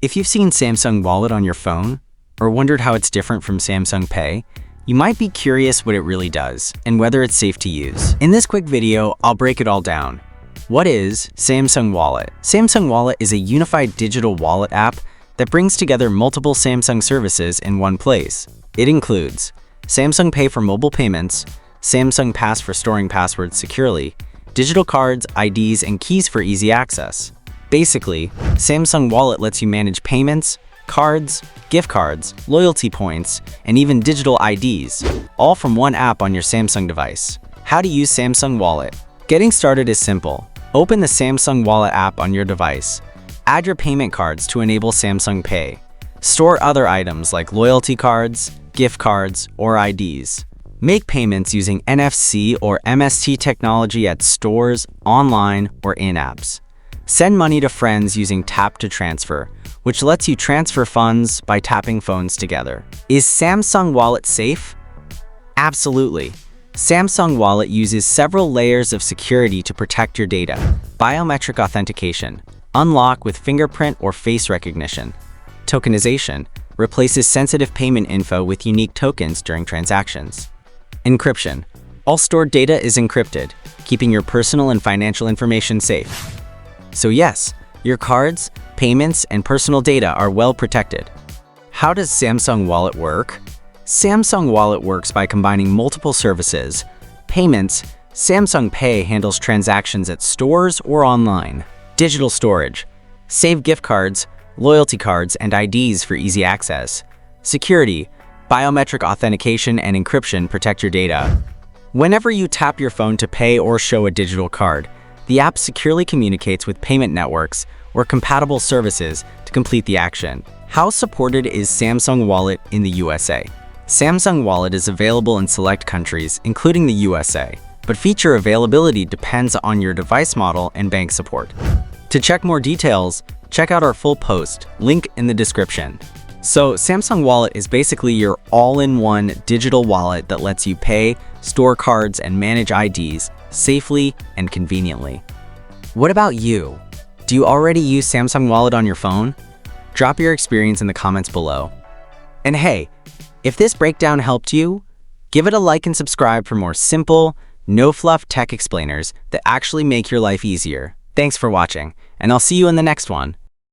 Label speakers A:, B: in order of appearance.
A: If you've seen Samsung Wallet on your phone, or wondered how it's different from Samsung Pay, you might be curious what it really does and whether it's safe to use. In this quick video, I'll break it all down. What is Samsung Wallet? Samsung Wallet is a unified digital wallet app that brings together multiple Samsung services in one place. It includes Samsung Pay for mobile payments, Samsung Pass for storing passwords securely, digital cards, IDs, and keys for easy access. Basically, Samsung Wallet lets you manage payments, cards, gift cards, loyalty points, and even digital IDs, all from one app on your Samsung device. How to use Samsung Wallet? Getting started is simple. Open the Samsung Wallet app on your device. Add your payment cards to enable Samsung Pay. Store other items like loyalty cards, gift cards, or IDs. Make payments using NFC or MST technology at stores, online, or in apps. Send money to friends using Tap to Transfer, which lets you transfer funds by tapping phones together. Is Samsung Wallet safe? Absolutely. Samsung Wallet uses several layers of security to protect your data. Biometric authentication. Unlock with fingerprint or face recognition. Tokenization. Replaces sensitive payment info with unique tokens during transactions. Encryption. All stored data is encrypted, keeping your personal and financial information safe. So yes, your cards, payments, and personal data are well protected. How does Samsung Wallet work? Samsung Wallet works by combining multiple services. Payments. Samsung Pay handles transactions at stores or online. Digital storage. Save gift cards, loyalty cards, and IDs for easy access. Security. Biometric authentication and encryption protect your data. Whenever you tap your phone to pay or show a digital card, the app securely communicates with payment networks or compatible services to complete the action. How supported is Samsung Wallet in the USA? Samsung Wallet is available in select countries, including the USA, but feature availability depends on your device model and bank support. To check more details, check out our full post, link in the description. So Samsung Wallet is basically your all-in-one digital wallet that lets you pay, store cards, and manage IDs safely and conveniently. What about you? Do you already use Samsung Wallet on your phone? Drop your experience in the comments below. And hey, if this breakdown helped you, give it a like and subscribe for more simple, no-fluff tech explainers that actually make your life easier. Thanks for watching, and I'll see you in the next one.